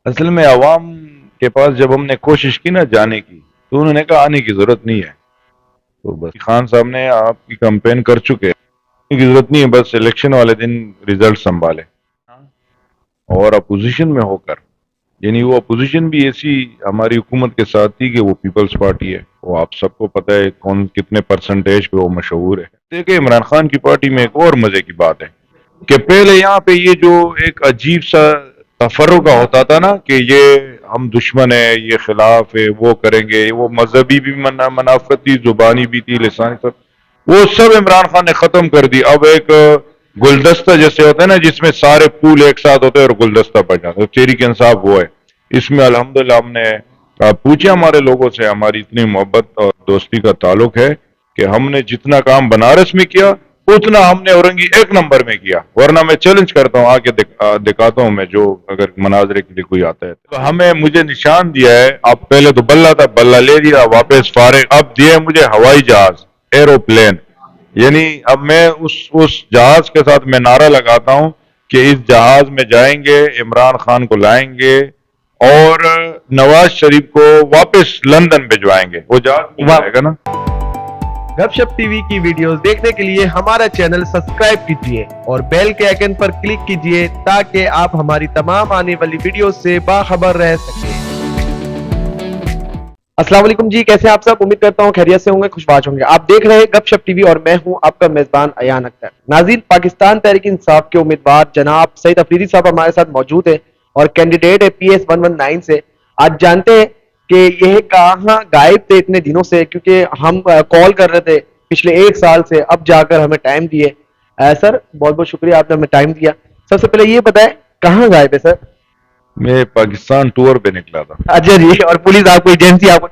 اصل میں عوام کے پاس جب ہم نے کوشش کی نا جانے کی تو انہوں نے کہا آنے کی ضرورت نہیں ہے. تو بس خان صاحب نے آپ کی کمپین کر چکے ہیں، آنے کی ضرورت نہیں ہے، بس الیکشن والے دن ریزلٹ سنبھالے. اور اپوزیشن میں ہو کر، یعنی وہ اپوزیشن بھی ایسی ہماری حکومت کے ساتھ تھی کہ وہ پیپلز پارٹی ہے. وہ آپ سب کو پتہ ہے کون کتنے پرسنٹیج پہ وہ مشہور ہے. دیکھیں عمران خان کی پارٹی میں ایک اور مزے کی بات ہے کہ پہلے یہاں پہ یہ جو ایک عجیب سا تفرقہ ہوتا تھا نا کہ یہ ہم دشمن ہے، یہ خلاف ہے، وہ کریں گے، وہ مذہبی بھی منافقت تھی، زبانی بھی تھی، لسانی سب، وہ سب عمران خان نے ختم کر دی. اب ایک گلدستہ جیسے ہوتا ہے نا جس میں سارے پھول ایک ساتھ ہوتے ہیں اور گلدستہ بن جاتا ہے، تحریک انصاف وہ ہے. اس میں الحمدللہ ہم نے پوچھے ہمارے لوگوں سے، ہماری اتنی محبت اور دوستی کا تعلق ہے کہ ہم نے جتنا کام بنارس میں کیا اتنا ہم نے اورنگی ایک نمبر میں کیا. ورنہ میں چیلنج کرتا ہوں، آگے دکھاتا ہوں میں، جو اگر مناظرے کے لیے کوئی آتا ہے تو مجھے نشان دیا ہے. اب پہلے تو بلہ تھا، بلہ لے دیا واپس فارغ، اب دیے مجھے ہوائی جہاز، ایروپلین. یعنی اب میں اس جہاز کے ساتھ میں نعرہ لگاتا ہوں کہ اس جہاز میں جائیں گے، عمران خان کو لائیں گے اور نواز شریف کو واپس لندن بھجوائیں گے. وہ جہاز مل جائے گا نا. گپ شپ ٹی وی کی ویڈیوز دیکھنے کے لیے ہمارا چینل سبسکرائب کیجیے اور بیل کے آئیکن پر کلک کیجیے تاکہ آپ ہماری تمام آنے والی ویڈیوز سے باخبر رہ سکیں. السلام علیکم جی، کیسے آپ سب؟ امید کرتا ہوں خیریت سے ہوں گے، خوشباش ہوں گے. آپ دیکھ رہے ہیں گپ شپ ٹی وی اور میں ہوں آپ کا میزبان ایان اختر. ناظرین، پاکستان تحریک انصاف کے امیدوار جناب سعید افریدی صاحب ہمارے ساتھ موجود ہیں اور کینڈیڈیٹ ہے PS 119 سے. آج جانتے ہیں کہ یہ کہاں غائب تھے اتنے دنوں سے، کیونکہ ہم کال کر رہے تھے پچھلے ایک سال سے، اب جا کر ہمیں ٹائم دیے. سر بہت بہت شکریہ، آپ نے ہمیں ٹائم دیا. سب سے پہلے یہ بتائیں کہاں غائب ہے سر؟ میں پاکستان ٹور پہ نکلا تھا. اچھا جی، اور پولیس آپ کو ایجنسی آپ کو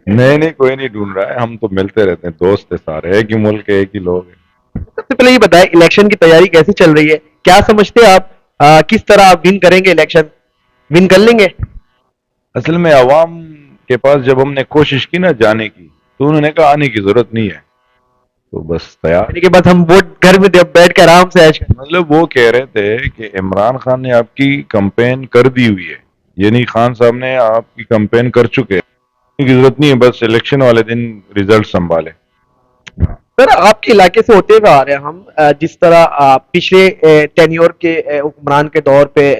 نہیں کوئی نہیں ڈھونڈ رہا ہے، ہم تو ملتے رہتے ہیں، دوست ہیں سارے، ایک ہی ملک ہے، ایک ہی لوگ ہیں. سب سے پہلے یہ بتائیں الیکشن کی تیاری کیسی چل رہی ہے؟ کیا سمجھتے ہیں آپ کس طرح آپ ون کریں گے؟ الیکشن ون کر لیں گے؟ اصل میں عوام کے پاس جب ہم نے کوشش کی نا جانے کی تو انہوں نے کہا آنے کی ضرورت نہیں ہے. تو بس تیار. یعنی کہ بس ہم ووٹ گھر میں بیٹھ کے آرام سے عیش کریں. مطلب وہ کہہ رہے تھے کہ عمران خان نے آپ کی کمپین کر دی ہوئی ہے، یعنی خان صاحب نے آپ کی کمپین کر چکے ہیں، آنے کی ضرورت نہیں ہے، بس الیکشن والے دن ریزلٹ سنبھالے. سر آپ کے علاقے سے ہوتے ہوئے آ رہے ہیں ہم، جس طرح پچھلے ٹینیور کے حکمران کے دور پہ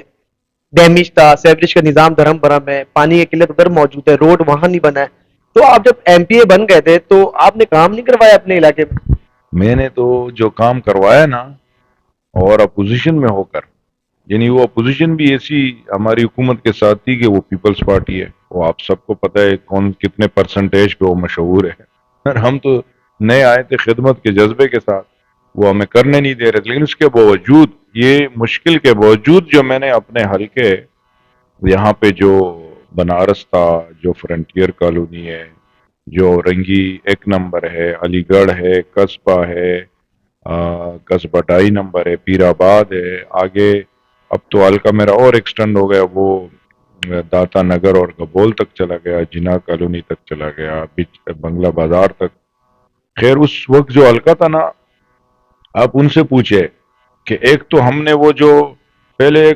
ڈیمیج تھا، سیوریج کا نظام دھرم برہم ہے، پانی کی قلت ادھر موجود ہے، روڈ وہاں نہیں بنا ہے. تو آپ جب MP بن گئے تھے تو آپ نے کام نہیں کروایا اپنے علاقے میں؟ میں نے تو جو کام کروایا نا، اور اپوزیشن میں ہو کر، یعنی وہ اپوزیشن بھی ایسی ہماری حکومت کے ساتھ تھی کہ وہ پیپلز پارٹی ہے. وہ آپ سب کو پتہ ہے کون کتنے پرسنٹیج پہ وہ مشہور ہے. اور ہم تو نئے آئے تھے خدمت کے جذبے کے ساتھ، وہ ہمیں کرنے نہیں دے رہے تھے. لیکن اس کے باوجود، یہ مشکل کے باوجود، جو میں نے اپنے حلقے یہاں پہ جو بنارس تھا، جو فرنٹیئر کالونی ہے، جو رنگی ایک نمبر ہے، علی گڑھ ہے، قصبہ ہے، قصبہ 2.5 نمبر ہے، پیر آباد ہے، آگے اب تو حلقہ میرا اور ایکسٹینڈ ہو گیا، وہ داتا نگر اور گبول تک چلا گیا، جناح کالونی تک چلا گیا، بنگلہ بازار تک. خیر اس وقت جو حلقہ تھا نا، آپ ان سے پوچھے کہ ایک تو ہم نے وہ جو پہلے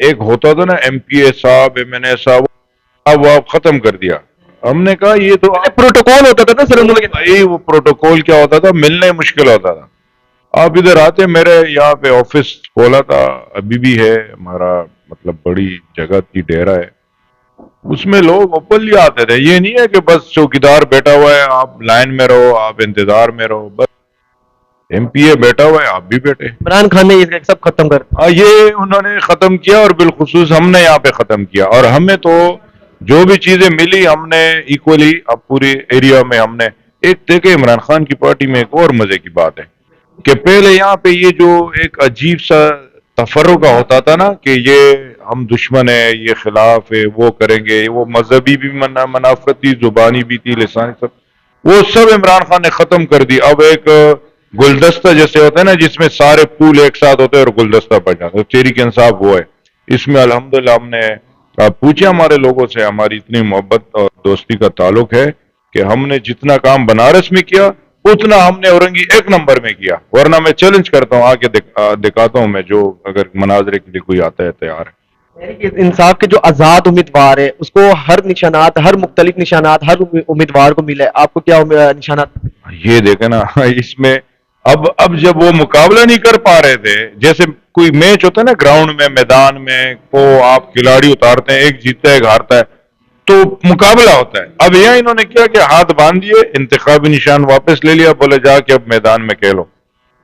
ایک ہوتا تھا نا MP صاحب، MNA صاحب، اب وہ آپ ختم کر دیا. ہم نے کہا یہ تو پروٹوکول ہوتا تھا نا سر ان لوگوں بھائی، وہ پروٹوکول کیا ہوتا تھا، ملنے مشکل ہوتا تھا. آپ ادھر آتے، میرے یہاں پہ آفس کھولا تھا، ابھی بھی ہے ہمارا، مطلب بڑی جگہ کی ڈیرا ہے، اس میں لوگ اوپنلی آتے تھے. یہ نہیں ہے کہ بس چوکیدار بیٹھا ہوا ہے آپ لائن میں رہو، آپ انتظار میں رہو، بس MP بیٹھا ہوا ہے آپ بھی بیٹھے. عمران خان نے یہ سب ختم کر یہ انہوں نے ختم کیا، اور بالخصوص ہم نے یہاں پہ ختم کیا. اور ہمیں تو جو بھی چیزیں ملی ہم نے ایکولی، اب پورے ایریا میں ہم نے ایک دیکھے. عمران خان کی پارٹی میں ایک اور مزے کی بات ہے کہ پہلے یہاں پہ یہ جو ایک عجیب سا تفرقہ ہوتا تھا نا کہ یہ ہم دشمن ہے، یہ خلاف ہے، وہ کریں گے، وہ مذہبی بھی منافقت تھی، زبانی بھی تھی، لسانی سب، وہ سب عمران خان نے ختم کر دی. اب ایک گلدستہ جیسے ہوتا ہے نا جس میں سارے پھول ایک ساتھ ہوتے ہیں اور گلدستہ بن جاتا ہے، تحریک انصاف وہ ہے. اس میں الحمدللہ ہم نے پوچھے ہمارے لوگوں سے، ہماری اتنی محبت اور دوستی کا تعلق ہے کہ ہم نے جتنا کام بنارس میں کیا اتنا ہم نے اورنگی ایک نمبر میں کیا. ورنہ میں چیلنج کرتا ہوں، آگے دکھاتا ہوں میں، جو اگر مناظرے کے لیے کوئی آتا ہے تیار ہے. تحریک انصاف کے جو آزاد امیدوار ہے اس کو ہر نشانات، ہر مختلف نشانات ہر امیدوار کو ملے، آپ کو کیا نشانات؟ یہ دیکھیں نا اس میں اب جب وہ مقابلہ نہیں کر پا رہے تھے، جیسے کوئی میچ ہوتا ہے نا گراؤنڈ میں میدان میں، کو آپ کھلاڑی اتارتے ہیں، ایک جیتتا ہے ایک ہارتا ہے، تو مقابلہ ہوتا ہے. اب یہاں انہوں نے کیا کہ ہاتھ باندھ دیے، انتخابی نشان واپس لے لیا، بولے جا کے اب میدان میں کھیلو.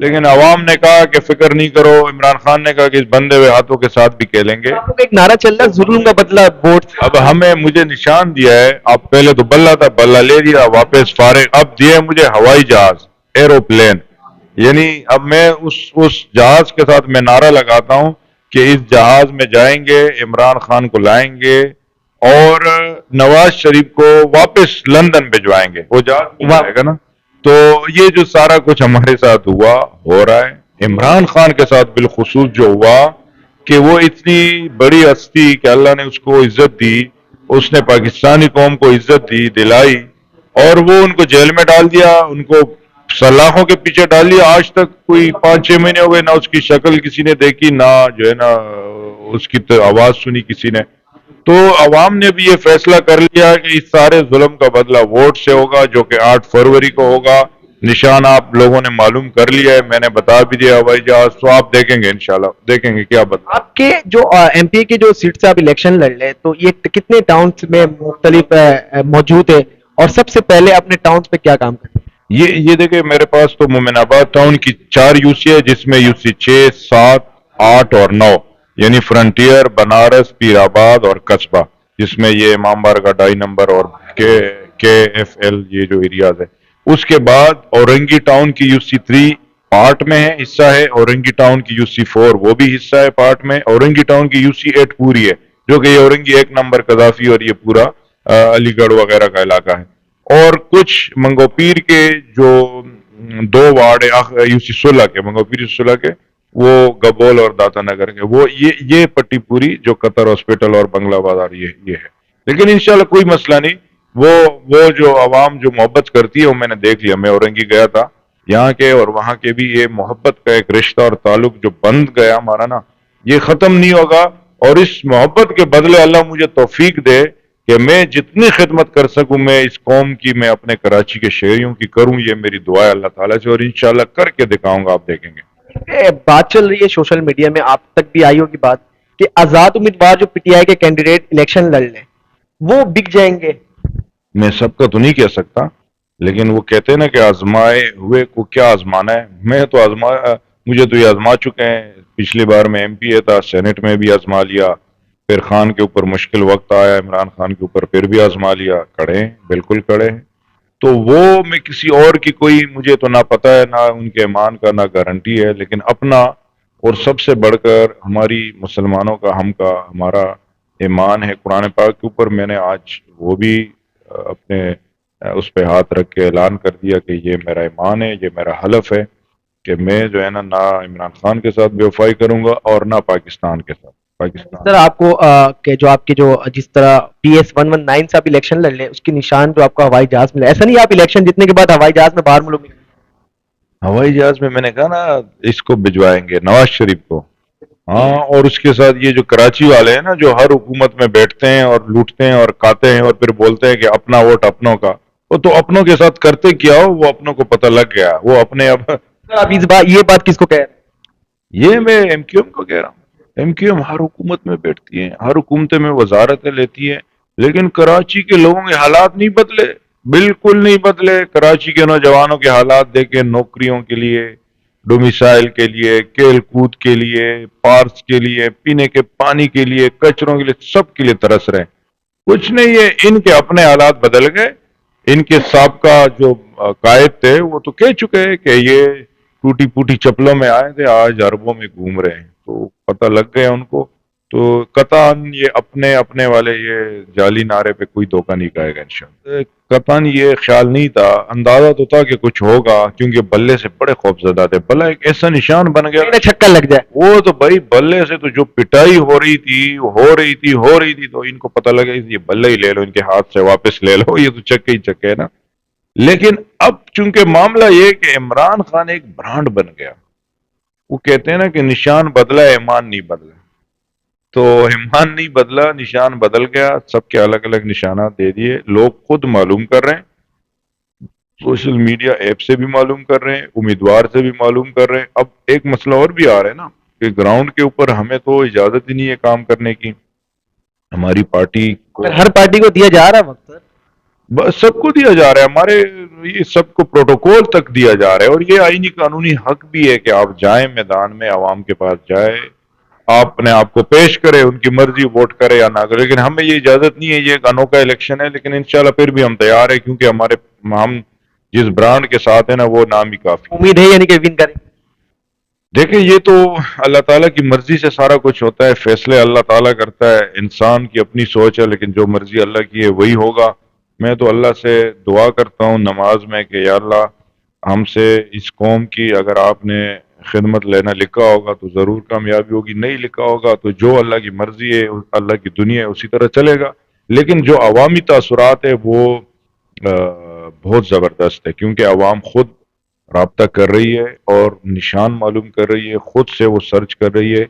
لیکن عوام نے کہا کہ فکر نہیں کرو، عمران خان نے کہا کہ اس بندے ہوئے ہاتھوں کے ساتھ بھی کھیلیں گے. آپ کو ایک نعرہ چل رہا ہے ظلم کا بدلہ ووٹ سے۔ اب مجھے نشان دیا ہے، اب پہلے تو بلہ تھا، بلہ لے لیا واپس فارغ، اب دیے مجھے ہوائی جہاز، ایروپلین. یعنی اب میں اس جہاز کے ساتھ میں نعرہ لگاتا ہوں کہ اس جہاز میں جائیں گے، عمران خان کو لائیں گے اور نواز شریف کو واپس لندن بھجوائیں گے. وہ جہاز مل جائے گا نا. تو یہ جو سارا کچھ ہمارے ساتھ ہوا، ہو رہا ہے، عمران خان کے ساتھ بالخصوص جو ہوا کہ وہ اتنی بڑی ہستی کہ اللہ نے اس کو عزت دی، اس نے پاکستانی قوم کو عزت دی دلائی، اور وہ ان کو جیل میں ڈال دیا، ان کو سلاخوں کے پیچھے ڈال دیا. آج تک کوئی 5-6 مہینے ہو گئے، نہ اس کی شکل کسی نے دیکھی، نہ جو ہے نا اس کی آواز سنی کسی نے. تو عوام نے بھی یہ فیصلہ کر لیا کہ اس سارے ظلم کا بدلہ ووٹ سے ہوگا، جو کہ 8 فروری کو ہوگا. نشان آپ لوگوں نے معلوم کر لیا ہے، میں نے بتا بھی دیا ہوائی جہاز، تو آپ دیکھیں گے انشاءاللہ، دیکھیں گے کیا بدلا. آپ کے جو ایم پی کی جو سیٹ سے آپ الیکشن لڑ لیں تو یہ کتنے ٹاؤنز میں مختلف موجود ہے اور سب سے پہلے اپنے ٹاؤنز پہ کیا کام کریں؟ یہ دیکھیں، میرے پاس تو مومن آباد ٹاؤن کی 4 UC ہے، جس میں UC 6، 7، 8 اور 9، یعنی فرنٹیئر، بنارس، پیر آباد اور قصبہ، جس میں یہ امام بارگاہ 2.5 نمبر اور KFL یہ جو ایریاز ہے. اس کے بعد اورنگی ٹاؤن کی UC 3 پارٹ میں ہے، حصہ ہے. اورنگی ٹاؤن کی UC 4 وہ بھی حصہ ہے پارٹ میں. اورنگی ٹاؤن کی UC 8 پوری ہے، جو کہ یہ اورنگی 1 نمبر، قذافی اور یہ پورا علی گڑھ وغیرہ کا علاقہ ہے. اور کچھ منگو پیر کے جو 2 وارڈ UC 16 کے، منگو پیر 16 کے، وہ گبول اور داتا نگر کے، وہ یہ پٹی پوری جو قطر ہاسپٹل اور بنگلہ بازار یہ ہے. لیکن انشاءاللہ کوئی مسئلہ نہیں. وہ جو عوام جو محبت کرتی ہے وہ میں نے دیکھ لیا. میں اورنگی گیا تھا، یہاں کے اور وہاں کے بھی یہ محبت کا ایک رشتہ اور تعلق جو بند گیا ہمارا نا، یہ ختم نہیں ہوگا. اور اس محبت کے بدلے اللہ مجھے توفیق دے کہ میں جتنی خدمت کر سکوں میں اس قوم کی، میں اپنے کراچی کے شہریوں کی کروں. یہ میری دعا ہے اللہ تعالیٰ سے، اور انشاءاللہ کر کے دکھاؤں گا، آپ دیکھیں گے. بات چل رہی ہے سوشل میڈیا میں، آپ تک بھی آئی ہوگی بات کہ آزاد امیدوار جو PTI کے کینڈیڈیٹ الیکشن لڑ لیں وہ بک جائیں گے. میں سب کا تو نہیں کہہ سکتا، لیکن وہ کہتے ہیں نا کہ آزمائے ہوئے کو کیا آزمانا ہے. میں تو مجھے تو یہ آزما چکے ہیں. پچھلی بار میں MP تھا، سینٹ میں بھی آزما لیا. پھر خان کے اوپر مشکل وقت آیا، عمران خان کے اوپر پھر بھی آزما لیا. کڑے ہیں، بالکل کڑے ہیں. تو وہ میں کسی اور کی کوئی مجھے تو نہ پتہ ہے، نہ ان کے ایمان کا نہ گارنٹی ہے، لیکن اپنا اور سب سے بڑھ کر ہماری مسلمانوں کا، ہمارا ایمان ہے قرآن پاک کے اوپر. میں نے آج وہ بھی اپنے اس پہ ہاتھ رکھ کے اعلان کر دیا کہ یہ میرا ایمان ہے، یہ میرا حلف ہے کہ میں جو ہے نا نہ عمران خان کے ساتھ بے وفائی کروں گا اور نہ پاکستان کے ساتھ. جس طرح آپ کو کہ جو آپ کے جو جس طرح PS119 سے آپ الیکشن لڑ لیں اس کی نشان جو آپ کو ہوائی جہاز ملا، ایسا نہیں آپ الیکشن جیتنے کے بعد ہوائی جہاز میں باہر ملک نکلیں؟ ہوائی جہاز میں نے کہا نا اس کو بھجوائیں گے، نواز شریف کو. ہاں، اور اس کے ساتھ یہ جو کراچی والے ہیں نا، جو ہر حکومت میں بیٹھتے ہیں اور لوٹتے ہیں اور کھاتے ہیں اور پھر بولتے ہیں کہ اپنا ووٹ اپنوں کا، وہ تو اپنوں کے ساتھ کرتے کیا ہو، وہ اپنوں کو پتہ لگ گیا. وہ اپنے اب آپ یہ بات کس کو کہہ رہے ہیں؟ یہ میں MQM کو کہہ رہا ہوں. MQM ہر حکومت میں بیٹھتی ہے، ہر حکومتیں میں وزارتیں لیتی ہے، لیکن کراچی کے لوگوں کے حالات نہیں بدلے، بالکل نہیں بدلے. کراچی کے نوجوانوں کے حالات دیکھیں، نوکریوں کے لیے، ڈومیسائل کے لیے، کھیل کود کے لیے، پارس کے لیے، پینے کے پانی کے لیے، کچروں کے لیے، سب کے لیے ترس رہے ہیں. کچھ نہیں ہے، ان کے اپنے حالات بدل گئے. ان کے سابقہ جو قائد تھے وہ تو کہہ چکے ہیں کہ یہ ٹوٹی پوٹی چپلوں میں آئے تھے، آج اربوں میں گھوم رہے ہیں. تو پتہ لگ گیا ان کو. تو قطعاً یہ اپنے اپنے والے یہ جعلی نعرے پہ کوئی دھوکہ نہیں کھائے گا انشاءاللہ. قطعاً یہ خیال نہیں تھا، اندازہ تو تھا کہ کچھ ہوگا، کیونکہ بلے سے بڑے خوفزدہ تھے. بلہ ایک ایسا نشان بن گیا، چھکا لگ جائے. وہ تو بھائی بلے سے تو جو پٹائی ہو رہی تھی تو ان کو پتہ لگا یہ بلے ہی لے لو، ان کے ہاتھ سے واپس لے لو، یہ تو چکے ہی چکے ہے نا. لیکن اب چونکہ معاملہ یہ کہ عمران خان ایک برانڈ بن گیا، وہ کہتے ہیں نا کہ نشان بدلا، ایمان نہیں بدلا. تو ایمان نہیں بدلا، نشان بدل گیا، سب کے الگ الگ نشانات دے دیے، لوگ خود معلوم کر رہے ہیں، سوشل میڈیا ایپ سے بھی معلوم کر رہے ہیں، امیدوار سے بھی معلوم کر رہے ہیں۔ اب ایک مسئلہ اور بھی آ رہا ہے نا کہ گراؤنڈ کے اوپر ہمیں تو اجازت ہی نہیں ہے کام کرنے کی، ہماری پارٹی کو مگر ہر پارٹی کو دیا جا رہا ہے وقت سر۔ بس سب کو دیا جا رہا ہے، ہمارے یہ سب کو پروٹوکول تک دیا جا رہا ہے، اور یہ آئینی قانونی حق بھی ہے کہ آپ جائیں میدان میں، عوام کے پاس جائیں، آپ اپنے آپ کو پیش کرے، ان کی مرضی ووٹ کرے یا نہ کرے، لیکن ہمیں یہ اجازت نہیں ہے، یہ ایک انوکھا الیکشن ہے، لیکن انشاءاللہ پھر بھی ہم تیار ہیں، کیونکہ ہم جس برانڈ کے ساتھ ہیں نا وہ نام ہی کافی ہے۔ امید ہے یعنی کہ ون کریں گے۔ دیکھیں یہ تو اللہ تعالیٰ کی مرضی سے سارا کچھ ہوتا ہے، فیصلے اللہ تعالیٰ کرتا ہے، انسان کی اپنی سوچ ہے، لیکن جو مرضی اللہ کی ہے وہی ہوگا۔ میں تو اللہ سے دعا کرتا ہوں نماز میں کہ یا اللہ ہم سے اس قوم کی اگر آپ نے خدمت لینا لکھا ہوگا تو ضرور کامیابی ہوگی، نہیں لکھا ہوگا تو جو اللہ کی مرضی ہے، اللہ کی دنیا ہے، اسی طرح چلے گا۔ لیکن جو عوامی تاثرات ہے وہ بہت زبردست ہے، کیونکہ عوام خود رابطہ کر رہی ہے اور نشان معلوم کر رہی ہے، خود سے وہ سرچ کر رہی ہے،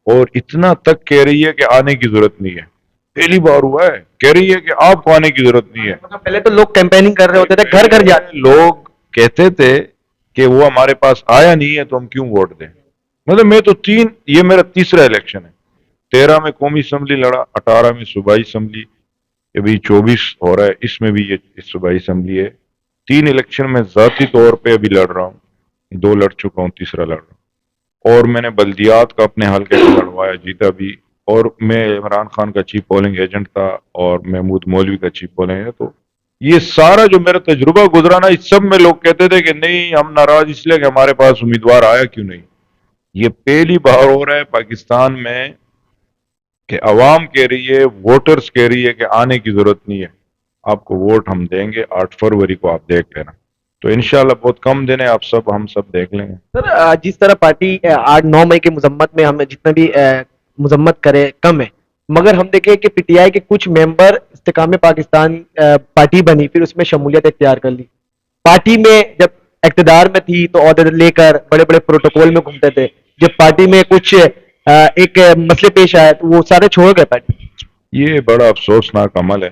اور اتنا تک کہہ رہی ہے کہ آنے کی ضرورت نہیں ہے۔ پہلی بار ہوا ہے، کہہ رہی ہے کہ آپ کو آنے کی ضرورت نہیں ہے۔ مطلب پہلے تو لوگ کیمپیننگ کر رہے ہوتے تھے، گھر گھر جاتے۔ لوگ کہتے تھے کہ وہ ہمارے پاس آیا نہیں ہے تو ہم کیوں ووٹ دیں۔ مطلب میں تو یہ میرا تیسرا الیکشن ہے، 13 میں قومی اسمبلی لڑا، 18 میں صوبائی اسمبلی، ابھی 24 ہو رہا ہے، اس میں بھی یہ صوبائی اسمبلی ہے۔ 3 الیکشن میں ذاتی طور پہ ابھی لڑ رہا ہوں، 2 لڑ چکا ہوں، تیسرا لڑ رہا ہوں، اور میں نے بلدیات کا اپنے حلقے سے لڑوایا، جیتا بھی، اور میں عمران خان کا چیف پولنگ ایجنٹ تھا اور محمود مولوی کا چیف پولنگ ایجنٹ۔ تو یہ سارا جو میرا تجربہ گزرا نا، اس سب میں لوگ کہتے تھے کہ نہیں ہم ناراض اس لیے کہ ہمارے پاس امیدوار آیا کیوں نہیں۔ یہ پہلی بار ہو رہا ہے پاکستان میں کہ عوام کہہ رہی ہے، ووٹرز کہہ رہی ہے کہ آنے کی ضرورت نہیں ہے، آپ کو ووٹ ہم دیں گے، 8 فروری کو آپ دیکھ لینا۔ تو انشاءاللہ بہت کم دن ہے، ہم سب دیکھ لیں گے۔ سر جس طرح پارٹی 8-9 مئی کی مذمت میں ہم جتنا بھی مذمت کرے کم ہے، مگر ہم دیکھیں کہ پی ٹی آئی کے کچھ ممبر استحکام پاکستان پارٹی بنی، پھر اس میں شمولیت اختیار کر لی۔ پارٹی میں جب اقتدار میں تھی تو عہدے لے کر بڑے بڑے پروٹوکول میں گھومتے تھے، جب پارٹی میں کچھ ایک مسئلے پیش آئے تو وہ سارے چھوڑ گئے پارٹی۔ یہ بڑا افسوسناک عمل ہے،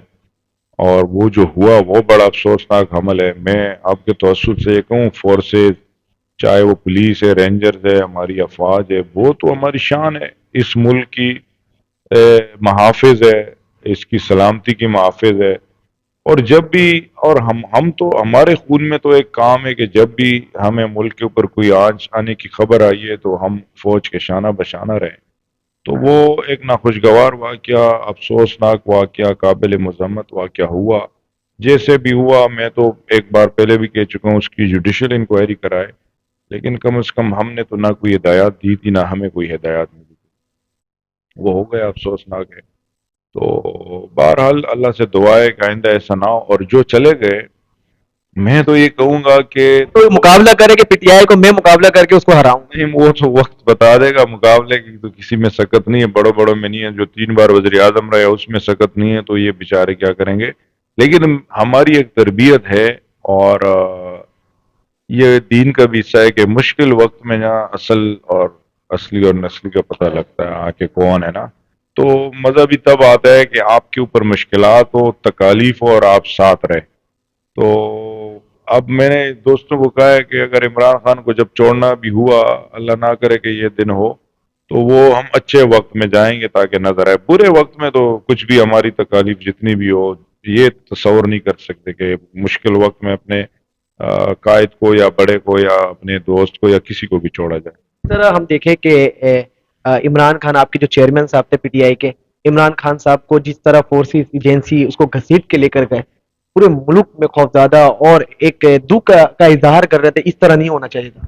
اور وہ جو ہوا وہ بڑا افسوسناک عمل ہے۔ میں آپ کے توسط سے یہ کہوں، فورسز چاہے وہ پولیس ہے، رینجرز ہے، ہماری افواج ہے، وہ تو ہماری شان ہے، اس ملک کی محافظ ہے، اس کی سلامتی کی محافظ ہے۔ اور جب بھی، اور ہم تو ہمارے خون میں تو ایک کام ہے کہ جب بھی ہمیں ملک کے اوپر کوئی آنچ آنے کی خبر آئی ہے تو ہم فوج کے شانہ بشانہ رہیں۔ تو وہ ایک ناخوشگوار واقعہ، افسوسناک واقعہ، قابل مذمت واقعہ ہوا، جیسے بھی ہوا۔ میں تو ایک بار پہلے بھی کہہ چکا ہوں اس کی جوڈیشل انکوائری کرائے، لیکن کم از کم ہم نے تو نہ کوئی ہدایات دی تھی، نہ ہمیں کوئی ہدایات ملی تھی، وہ ہو گیا، افسوسناک ہے۔ تو بہرحال اللہ سے دعا ہے کہ آئندہ ایسا نہ ہو، اور جو چلے گئے میں تو یہ کہوں گا کہ تو مقابلہ کرے کہ پی ٹی آئی کو میں مقابلہ کر کے اس کو ہراؤں۔ نہیں، وہ تو وقت بتا دے گا، مقابلے کی تو کسی میں سکت نہیں ہے، بڑوں بڑوں میں نہیں ہے، جو 3 بار وزیر اعظم رہے اس میں سکت نہیں ہے، تو یہ بیچارے کیا کریں گے۔ لیکن ہماری ایک تربیت ہے، اور یہ دین کا بھی حصہ ہے کہ مشکل وقت میں جہاں اصلی اور نسلی کا پتہ لگتا ہے کہ کون ہے نا، تو مزہ بھی تب آتا ہے کہ آپ کے اوپر مشکلات ہو، تکالیف ہو، اور آپ ساتھ رہے۔ تو اب میں نے دوستوں کو کہا ہے کہ اگر عمران خان کو جب چھوڑنا بھی ہوا، اللہ نہ کرے کہ یہ دن ہو، تو وہ ہم اچھے وقت میں جائیں گے تاکہ نظر آئے۔ برے وقت میں تو کچھ بھی، ہماری تکالیف جتنی بھی ہو، یہ تصور نہیں کر سکتے کہ مشکل وقت میں اپنے قائد کو یا بڑے کو یا اپنے دوست کو یا کسی کو بھی چھوڑا جائے۔ سر ہم دیکھیں کہ عمران خان آپ کے جو چیئرمین صاحب تھے پی ٹی آئی کے، عمران خان صاحب کو جس طرح فورسز ایجنسی اس کو گھسیٹ کے لے کر گئے، پورے ملک میں خوفزدہ اور ایک دکھ کا اظہار کر رہے تھے، اس طرح نہیں ہونا چاہیے تھا۔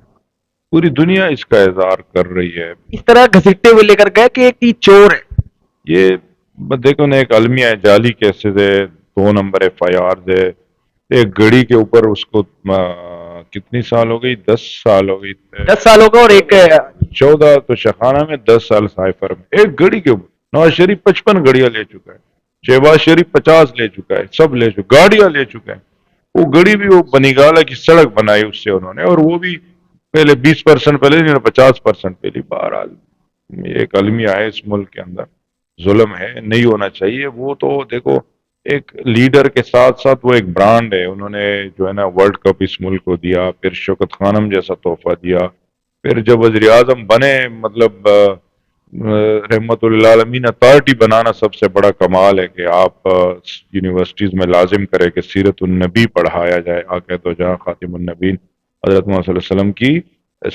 پوری دنیا اس کا اظہار کر رہی ہے۔ اس طرح گھسیٹتے ہوئے لے کر گئے کہ ایک چور ہے۔ یہ دیکھو نا، ایک المیہ ہے، جعلی کیسز ہے، 2 نمبر ایف آئی آر ہے، ایک گڑی کے اوپر اس کو کتنی سال ہو گئی، 10 سال ہو گئی، 10 سالوں کا، اور ایک 14 تو شخانہ میں، 10 سال سائفر میں، ایک گڑی کے اوپر۔ نواز شریف 55 گڑیاں لے چکا ہے، شہباز شریف 50 لے چکا ہے، سب لے چکا، گاڑیاں لے چکا ہے۔ وہ گڑی بھی، وہ بنی گالا کی سڑک بنائی اس سے انہوں نے، اور وہ بھی پہلے 20% پہلے نہیں، 50% پہلی۔ بہرحال یہ ایک المیہ ہے اس ملک کے اندر۔ ظلم ہے, نہیں ہونا چاہیے. وہ تو دیکھو ایک لیڈر کے ساتھ ساتھ وہ ایک برانڈ ہے. انہوں نے جو ہے نا ورلڈ کپ اس ملک کو دیا, پھر شوکت خانم جیسا تحفہ دیا, پھر جب وزیر اعظم بنے, مطلب رحمت اللہ عالمین اتھارٹی بنانا سب سے بڑا کمال ہے کہ آپ یونیورسٹیز میں لازم کرے کہ سیرت النبی پڑھایا جائے. آقا تو جہاں خاتم النبیین حضرت محمد صلی اللہ علیہ وسلم کی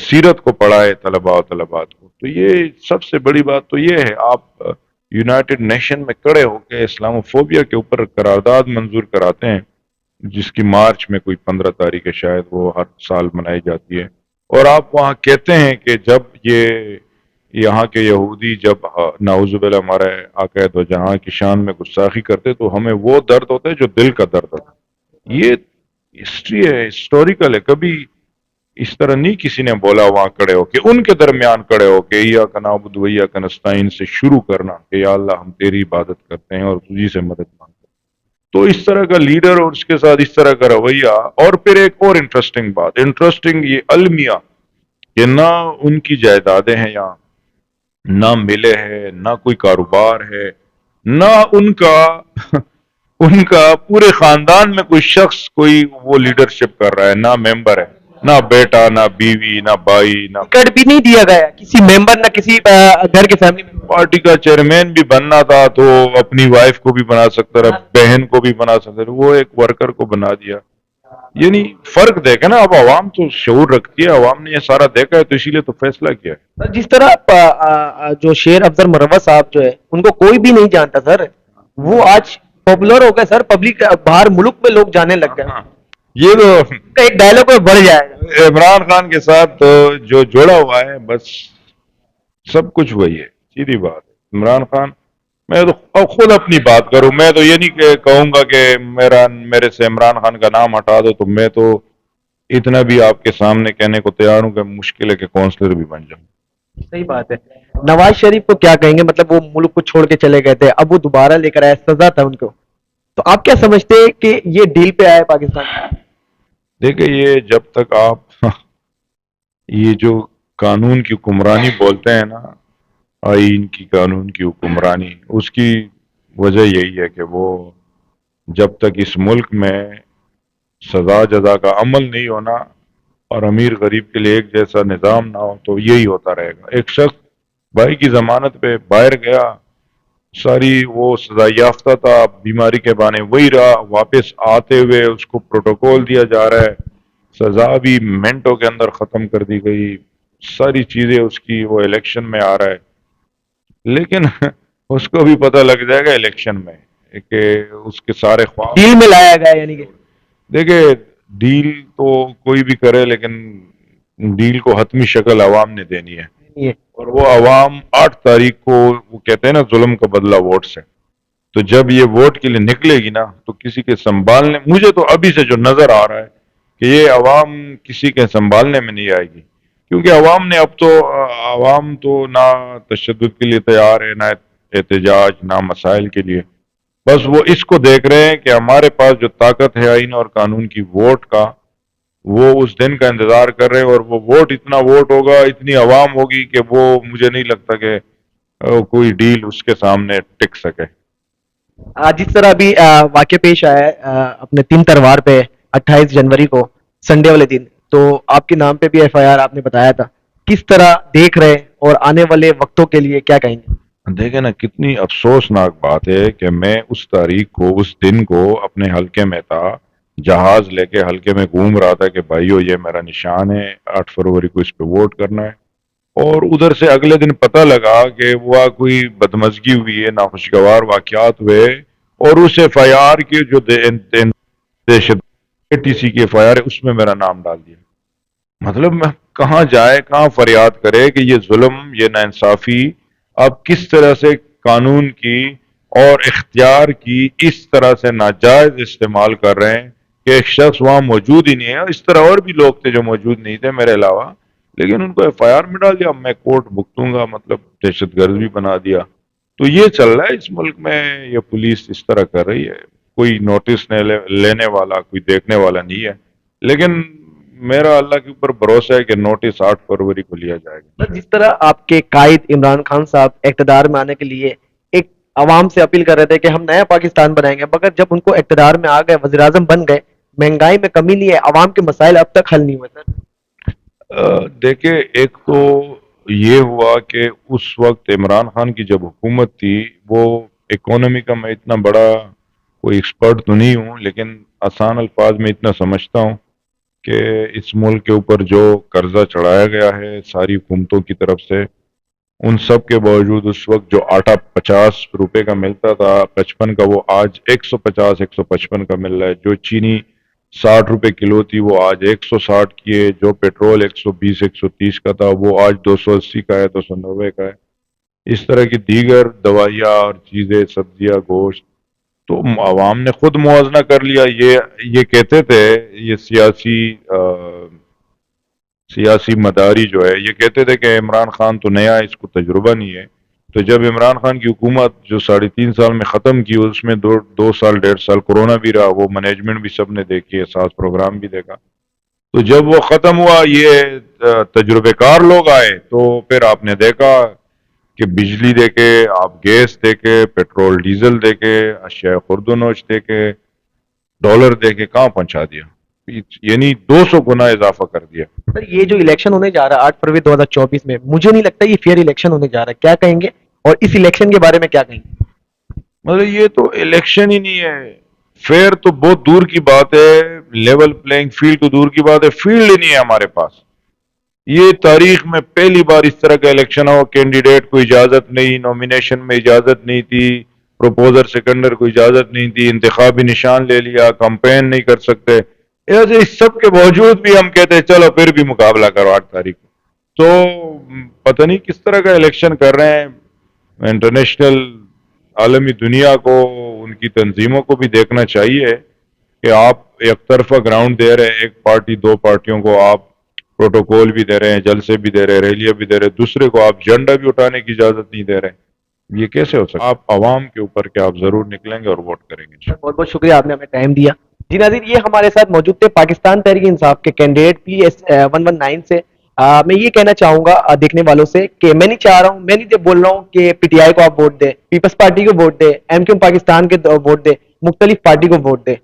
سیرت کو پڑھائے طلباء و طلبات کو. تو یہ سب سے بڑی بات تو یہ ہے. آپ یونائٹڈ نیشن میں کڑے ہو کے اسلاموفوبیا کے اوپر قرارداد منظور کراتے ہیں, جس کی مارچ میں کوئی 15 تاریخ ہے شاید, وہ ہر سال منائی جاتی ہے, اور آپ وہاں کہتے ہیں کہ جب یہ یہاں کے یہودی جب نعوذ باللہ ہمارے آقا دو جہاں کی شان میں گستاخی کرتے تو ہمیں وہ درد ہوتا ہے جو دل کا درد ہوتا ہے. یہ ہسٹری ہے, ہسٹوریکل ہے. کبھی اس طرح نہیں کسی نے بولا وہاں کڑے ہو کے, ان کے درمیان کڑے ہو کے ایاک نعبد و ایاک نستعین سے شروع کرنا کہ یا اللہ ہم تیری عبادت کرتے ہیں اور تجھی سے مدد مانگتے ہیں. تو اس طرح کا لیڈر اور اس کے ساتھ اس طرح کا رویہ. اور پھر ایک اور انٹرسٹنگ بات, انٹرسٹنگ یہ المیہ, کہ نہ ان کی جائیدادیں ہیں یہاں, نہ ملے ہے, نہ کوئی کاروبار ہے, نہ ان کا ان کا پورے خاندان میں کوئی شخص کوئی وہ لیڈرشپ کر رہا ہے, نہ ممبر ہے, نہ بیٹا, نہ بیوی, نہ بھائی, نہ ٹکٹ بھی نہیں دیا گیا کسی ممبر, نہ کسی گھر کے فیملی ممبر. پارٹی کا چیئرمین بھی بننا تھا تو اپنی وائف کو بھی بنا سکتا رہا, بہن کو بھی بنا سکتا رہا, وہ ایک ورکر کو بنا دیا. یعنی فرق دیکھا نا. اب عوام تو شعور رکھتی ہے, عوام نے یہ سارا دیکھا ہے تو اسی لیے تو فیصلہ کیا ہے. جس طرح جو شیر افضل مروت صاحب جو ہے ان کو کوئی بھی نہیں جانتا سر, وہ آج پاپولر ہو گئے سر, پبلک باہر ملک میں لوگ جانے لگ گئے. یہ تو ایک ڈائلگ بڑھ جائے گا. عمران خان کے ساتھ تو جو جوڑا ہوا ہے بس سب کچھ وہی ہے, سیدھی بات ہے. عمران خان, میں تو خود اپنی بات کروں, میں تو یہ نہیں کہوں گا کہ میرے سے عمران خان کا نام ہٹا دو, تو میں تو اتنا بھی آپ کے سامنے کہنے کو تیار ہوں کہ مشکل ہے کہ کونسلر بھی بن جاؤں. صحیح بات ہے. نواز شریف کو کیا کہیں گے, مطلب وہ ملک کو چھوڑ کے چلے گئے تھے, اب وہ دوبارہ لے کر آئے, سزا تھا ان کو, تو آپ کیا سمجھتے ہیں کہ یہ ڈیل پہ آئے پاکستان؟ دیکھیں یہ جب تک آپ یہ جو قانون کی حکمرانی بولتے ہیں نا, آئین کی قانون کی حکمرانی, اس کی وجہ یہی ہے کہ وہ جب تک اس ملک میں سزا جزا کا عمل نہیں ہونا اور امیر غریب کے لیے ایک جیسا نظام نہ ہو تو یہی ہوتا رہے گا. ایک شخص بھائی کی ضمانت پہ باہر گیا, ساری وہ سزا یافتہ تھا, بیماری کے بہانے وہی رہا, واپس آتے ہوئے اس کو پروٹوکول دیا جا رہا ہے, سزا بھی منٹوں کے اندر ختم کر دی گئی, ساری چیزیں اس کی, وہ الیکشن میں آ رہا ہے. لیکن اس کو بھی پتہ لگ جائے گا الیکشن میں کہ اس کے سارے خواب ڈیل میں لایا گیا, یعنی کہ دیکھیں ڈیل تو کوئی بھی کرے لیکن ڈیل کو حتمی شکل عوام نے دینی ہے, یہ اور وہ عوام 8 تاریخ کو, وہ کہتے ہیں نا ظلم کا بدلہ ووٹ سے, تو جب یہ ووٹ کے لیے نکلے گی نا تو کسی کے سنبھالنے, مجھے تو ابھی سے جو نظر آ رہا ہے کہ یہ عوام کسی کے سنبھالنے میں نہیں آئے گی, کیونکہ عوام نے اب تو, عوام تو نہ تشدد کے لیے تیار ہے, نہ احتجاج, نہ مسائل کے لیے. بس وہ اس کو دیکھ رہے ہیں کہ ہمارے پاس جو طاقت ہے آئین اور قانون کی, ووٹ کا, وہ اس دن کا انتظار کر رہے ہیں, اور وہ ووٹ اتنا ووٹ ہوگا, اتنی عوام ہوگی کہ وہ مجھے نہیں لگتا کہ کوئی ڈیل اس کے سامنے ٹک سکے. جس طرح ابھی واقع پیش آیا ہے اپنے 3 تروار پہ 28 جنوری کو, سنڈے والے دن, تو آپ کے نام پہ بھی ایف آئی آر آپ نے بتایا تھا, کس طرح دیکھ رہے اور آنے والے وقتوں کے لیے کیا کہیں گے؟ دیکھیں نا کتنی افسوسناک بات ہے کہ میں اس تاریخ کو, اس دن کو اپنے حلقے میں تھا, جہاز لے کے حلقے میں گھوم رہا تھا کہ بھائیو یہ میرا نشان ہے, 8 فروری کو اس پہ ووٹ کرنا ہے, اور ادھر سے اگلے دن پتہ لگا کہ وہ کوئی بدمزگی ہوئی ہے, ناخوشگوار واقعات ہوئے, اور اس ایف آئی آر کی جو ٹی سی کی ایف آئی آر ہے اس میں میرا نام ڈال دیا. مطلب میں کہاں جائے, کہاں فریاد کرے کہ یہ ظلم, یہ ناانصافی آپ کس طرح سے قانون کی اور اختیار کی اس طرح سے ناجائز استعمال کر رہے ہیں کہ ایک شخص وہاں موجود ہی نہیں ہے. اس طرح اور بھی لوگ تھے جو موجود نہیں تھے میرے علاوہ, لیکن ان کو ایف آئی آر میں ڈال دیا, اب میں کورٹ بھگتوں گا, مطلب دہشت گرد بھی بنا دیا. تو یہ چل رہا ہے اس ملک میں, یہ پولیس اس طرح کر رہی ہے, کوئی نوٹس لینے والا, کوئی دیکھنے والا نہیں ہے. لیکن میرا اللہ کے اوپر بھروسہ ہے کہ نوٹس 8 فروری کو لیا جائے گا. جس طرح آپ کے قائد عمران خان صاحب اقتدار میں آنے کے لیے ایک عوام سے اپیل کر رہے تھے کہ ہم نیا پاکستان بنائیں گے، مگر جب ان کو اقتدار میں آ گئے، وزیر اعظم بن گئے، مہنگائی میں کمی نہیں ہے، عوام کے مسائل اب تک حل نہیں ہوئے سر. دیکھیں، ایک تو یہ ہوا کہ اس وقت عمران خان کی جب حکومت تھی، وہ اکانومی کا میں اتنا بڑا کوئی ایکسپرٹ تو نہیں ہوں، لیکن آسان الفاظ میں اتنا سمجھتا ہوں کہ اس ملک کے اوپر جو قرضہ چڑھایا گیا ہے ساری حکومتوں کی طرف سے، ان سب کے باوجود اس وقت جو آٹا 50 روپے کا ملتا تھا 55 کا، وہ آج 150 155 کا مل رہا ہے. جو چینی 60 روپے کلو تھی وہ آج 160 کی ہے. جو پیٹرول 120 130 کا تھا وہ آج 280 کا ہے، 290 کا ہے. اس طرح کی دیگر دوائیاں اور چیزیں، سبزیاں، گوشت، تو عوام نے خود موازنہ کر لیا. یہ کہتے تھے، یہ سیاسی مداری جو ہے یہ کہتے تھے کہ عمران خان تو نیا ہے، اس کو تجربہ نہیں ہے. تو جب عمران خان کی حکومت جو 3.5 سال میں ختم کی، اس میں 2 سال 1.5 سال کورونا بھی رہا، وہ مینجمنٹ بھی سب نے دیکھی ہے، 7 پروگرام بھی دیکھا. تو جب وہ ختم ہوا، یہ تجربے کار لوگ آئے، تو پھر آپ نے دیکھا کہ بجلی دے کے، آپ گیس دے کے، پیٹرول ڈیزل دے کے، اشیاء خرد و نوش دے کے، ڈالر دے کے کہاں پہنچا دیا. یعنی 200 گنا اضافہ کر دیا. سر یہ جو الیکشن ہونے جا رہا ہے 8 فروری 2024 میں، مجھے نہیں لگتا یہ فیئر الیکشن ہونے جا رہا ہے. کیا کہیں گے؟ اور اس الیکشن کے بارے میں کیا کہیں گے؟ مطلب یہ تو الیکشن ہی نہیں ہے. فیئر تو بہت دور کی بات ہے، لیول پلینگ فیلڈ تو دور کی بات ہے، فیلڈ ہی نہیں ہے ہمارے پاس. یہ تاریخ میں پہلی بار اس طرح کا الیکشن ہو. کینڈیڈیٹ کو اجازت نہیں، نومینیشن میں اجازت نہیں تھی، پروپوزر سیکنڈر کو اجازت نہیں تھی، انتخابی نشان لے لیا، کمپین نہیں کر سکتے. اس سب کے باوجود بھی ہم کہتے ہیں چلو پھر بھی مقابلہ کرو 8 تاریخ کو. تو پتہ نہیں کس طرح کا الیکشن کر رہے ہیں. انٹرنیشنل عالمی دنیا کو، ان کی تنظیموں کو بھی دیکھنا چاہیے کہ آپ ایک طرفہ گراؤنڈ دے رہے ہیں، ایک پارٹی 2 پارٹیوں کو آپ پروٹوکول بھی دے رہے ہیں، جلسے بھی دے رہے ہیں، ریلیاں بھی دے رہے ہیں، دوسرے کو آپ جھنڈا بھی اٹھانے کی اجازت نہیں دے رہے. یہ کیسے ہو سکتا؟ آپ عوام کے اوپر کہ آپ ضرور نکلیں گے اور ووٹ کریں گے. بہت بہت شکریہ، آپ نے ہمیں ٹائم دیا. جی ناظرین، یہ ہمارے ساتھ موجود تھے پاکستان تحریک انصاف کے کینڈیڈیٹ PS119 سے. میں یہ کہنا چاہوں گا دیکھنے والوں سے کہ میں نہیں چاہ رہا ہوں، میں نہیں بول رہا ہوں کہ PTI کو آپ ووٹ دیں، پیپلز پارٹی کو ووٹ دیں، MQ پاکستان کے ووٹ دیں، مختلف پارٹی کو ووٹ دیں.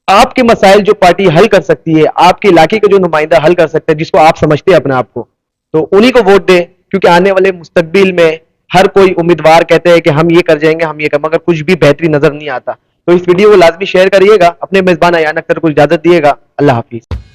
آپ کے مسائل جو پارٹی حل کر سکتی ہے، آپ کے علاقے کا جو نمائندہ حل کر سکتا ہے، جس کو آپ سمجھتے ہیں اپنے آپ کو، تو انہی کو ووٹ دیں. کیونکہ آنے والے مستقبل میں ہر کوئی امیدوار کہتے ہیں کہ ہم یہ کر جائیں گے، ہم یہ کر، مگر کچھ بھی بہتری نظر نہیں آتا. تو اس ویڈیو کو لازمی شیئر کریے گا. اپنے میزبان ایان اختر کو اجازت دیے گا. اللہ حافظ.